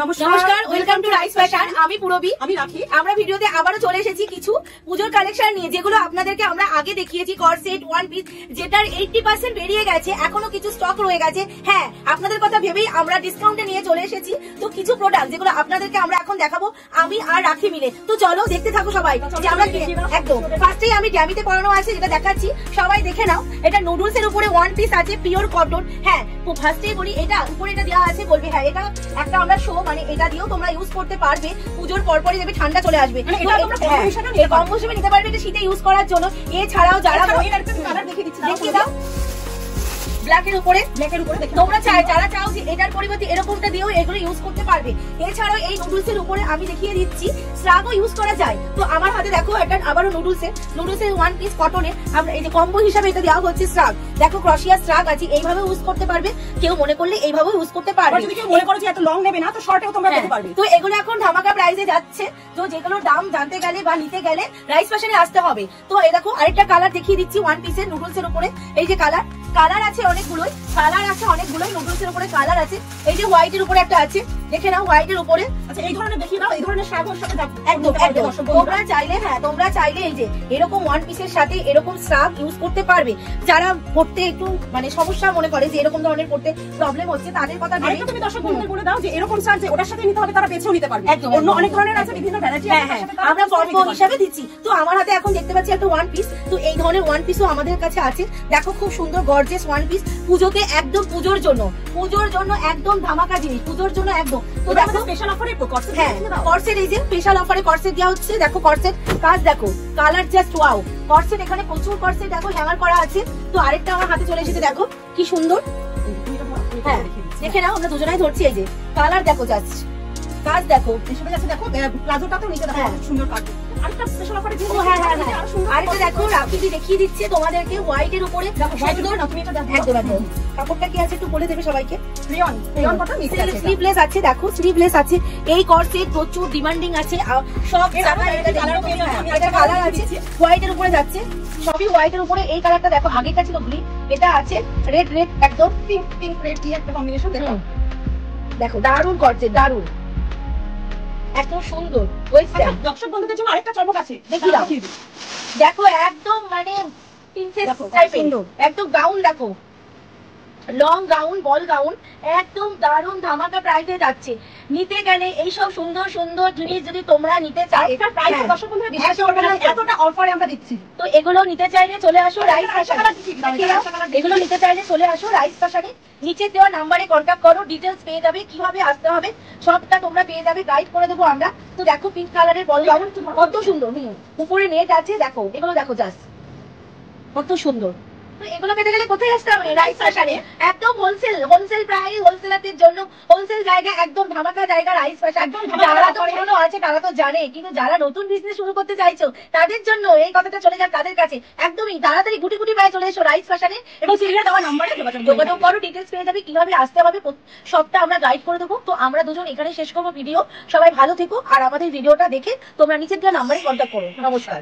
নমস্কার, welcome to rice fashion. আমি পুরবী, আমি রাখি। আমরা ভিডিওতে আবারও চলে এসেছি কিছু পুজোর কালেকশন নিয়ে, যেগুলো আপনাদেরকে আমরা আগে দেখিয়েছি। কর্সেট, ওয়ান পিস, যেটার 80% বেরিয়ে গেছে, এখনো কিছু স্টক রয়ে গেছে। হ্যাঁ, আপনাদের কথা ভেবেই আমরা ডিসকাউন্টে নিয়ে চলে এসেছি। তো কিছু প্রোডাক্ট যেগুলো আপনাদেরকে আমরা এখন দেখাবো, আমি আর রাখি মিলে। তো চলো দেখতে থাকো সবাই। একদম ফার্স্টেই আমি ড্যামিতে পরানো আছে যেটা দেখাচ্ছি, সবাই দেখে নাও। এটা নুডলস এর উপরে ওয়ান পিস আছে, পিওর কটন। হ্যাঁ, ফার্স্টেই বলি, এটা উপরে এটা দেওয়া আছে, বলবে হ্যাঁ এটা একটা আমরা শো, মানে এটা দিয়েও তোমরা ইউজ করতে পারবে। পুজোর পরপরই দেখবে ঠান্ডা চলে আসবে, কম্বো হিসেবে নিতে পারবে, এটা শীতে ইউজ করার জন্য। এছাড়াও যারা দেখিয়ে দাও ব্ল্যাকের উপরে তোমরা যারা চাও যে এটার পরিবর্তে এরকমটা দিয়েও এগুলো ইউজ করতে পারবে। এছাড়াও এই নুডলস এর উপরে আমি দেখিয়ে দিচ্ছি স্ট্রাগও ইউজ করা যায়। তো আমার হাতে দেখো, এটা আবারও নুডলসের ওয়ান পিস কটনের আমরা এই যে কম্বো হিসাবে এটা দেওয়া হচ্ছে স্ট্রাগ। দেখো ক্রশিয়া স্ট্রাগ আছে, এইভাবে ইউজ করতে পারবে। কেউ মনে করলে এইভাবে ইউজ করতে পারবে, যদি কেউ মনে করো যে এত লং নেবে না, তো শর্টেও তোমরা পেতে পারবে। তো এগুলো এখন ধামাকা প্রাইসে যাচ্ছে। তো যেগুলোর দাম জানতে গেলে বা নিতে গেলে রাইস ফ্যাশনে আসতে হবে। তো এই দেখো আরেকটা কালার দেখিয়ে দিচ্ছি ওয়ান পিসের নুডলস এর উপরে। এই যে কালার আছে অনেকগুলোই, নুডলস এর উপরে কালার আছে। এই যে হোয়াইট এর উপরে একটা আছে, দেখে নাও হোয়াইট এর উপরে। আচ্ছা, এই ধরনের দেখিয়ে দাও, এই ধরনের শাড়ির সাথে একদম তোমরা চাইলে এই যে এরকম ওয়ান পিসের সাথে এরকম স্কার্ফ ইউজ করতে পারবে। যারা পড়তে একটু মানে সমস্যা মনে করে যে এরকম ধরনের পড়তে প্রবলেম হচ্ছে, তাদের কথা ভেবে তুমি দর্শক বন্ধুদের বলে দাও যে এরকম শাড়ি যে ওটার সাথে নিতে হবে, তারা বেছেও নিতে পারবে। অন্য অনেক ধরনের আছে, বিভিন্ন ভ্যারাইটি আছে, আমরা কম্বো হিসাবে দিচ্ছি। তো আমার হাতে এখন দেখতে পাচ্ছি একটা ওয়ান পিস। তো এই ধরনের ওয়ান পিসও আমাদের কাছে আছে। দেখো খুব সুন্দর গর্জিয়াস ওয়ান পিস, পুজোতে একদম পুজোর জন্য একদম ধামাকা জিনিস, পুজোর জন্য একদম। তো দেখো স্পেশাল অফারে কর্সেট, এই যে স্পেশাল অফারে কর্সেট দেওয়া হচ্ছে। দেখো কর্সেট কাজ দেখো, কালার জাস্ট ওয়াও। কর্সেট এখানে প্রচুর কর্সেট দেখো হ্যাঙ্গার করা আছে। তো আরেকটা আমার হাতে চলে এসেছে, দেখো কি সুন্দর। হ্যাঁ, দেখে নাও, আমরা দুজনাই ধরছি। এই যে কালার দেখো, জাস্ট কাজ দেখো, দেখো প্লাজোটাতেও নিতে দেখো সুন্দর কাজ। আরেকটা স্পেশাল অফারে দিয়ে আরেকটা দেখো রাফিদি দেখিয়ে দিচ্ছে তোমাদেরকে হোয়াইট এর উপরে। একদম কাপড়টা কি আছে একটু বলে দেবে সবাইকে। স্লিভলেস আছে, দেখো স্লিভলেস আছে। এই কর্সেট প্রচুর ডিমান্ডিং আছে, সব এটা কালার আছে, হোয়াইট এর উপরে যাচ্ছে, সবই হোয়াইট এর উপরে। এই কালারটা দেখো, আগেরটা ছিল গ্রিন, এটা আছে রেড একদম পিঙ্ক রেড দিয়ে একটা কম্বিনেশন। দেখো দারুণ কর্সেট, দারুণ একদম সুন্দর। দর্শক বন্ধুদের জন্য আরেকটা চমক আছে, দেখো একদম মানে প্রিন্সেস টাইপের একদম গাউন, দেখো লং গাউন, বল গাউন, একদম দারুণ ধামাকা প্রাইসে যাচ্ছে। নিতে গেলে এইসব সুন্দর সুন্দর জিনিস যদি তোমরা নিতে চাও, এটা প্রাইস দর্শক বন্ধুরা বিশ্বাস করবে না, এতটা অফারে আমরা দিচ্ছি। তো এগুলো নিতে চাইলে চলে আসো রাইস ফ্যাশনে। এগুলো নিতে চাইলে চলে আসো রাইস ফ্যাশনে। নিচে দেওয়া নাম্বারে কন্ট্যাক্ট করো, ডিটেলস পেয়ে যাবে, কিভাবে আসতে হবে সবটা তোমরা পেয়ে যাবে, গাইড করে দেবো আমরা। তো দেখো পিঙ্ক কালারের বল গাউন কত সুন্দর, উপরে নেট আছে, দেখো এগুলো দেখো জাস্ট কত সুন্দর। তো এগুলো পেতে গেলে কোথায় আসতে হবে? রাইস ফ্যাশনে। একদম হোলসেল প্রাইস, হোলসেলারদের জন্য হোলসেল জায়গা, একদম ধামাকা জায়গা রাইস ফ্যাশন। যারা তো পুরনো আছে তারা তো জানে, কিন্তু যারা নতুন বিজনেস শুরু করতে চাইছো তাদের জন্য এই কথাটা চলে যাক তাদের কাছে। একদমই তাড়াতাড়ি গুটি পায়ে চলে এসো রাইস ফ্যাশনে এবং সিরিয়াল দেওয়া নাম্বারে যোগাযোগ করো, ডিটেলস পেয়ে যাবে, কিভাবে আসতে হবে সবটা আমরা গাইড করে দেবো। তো আমরা দুজন এখানে শেষ করবো ভিডিও। সবাই ভালো থেকো, আর আমাদের ভিডিওটা দেখে তোমরা নিচের দেওয়া নাম্বারে কন্ট্যাক্ট করো। নমস্কার।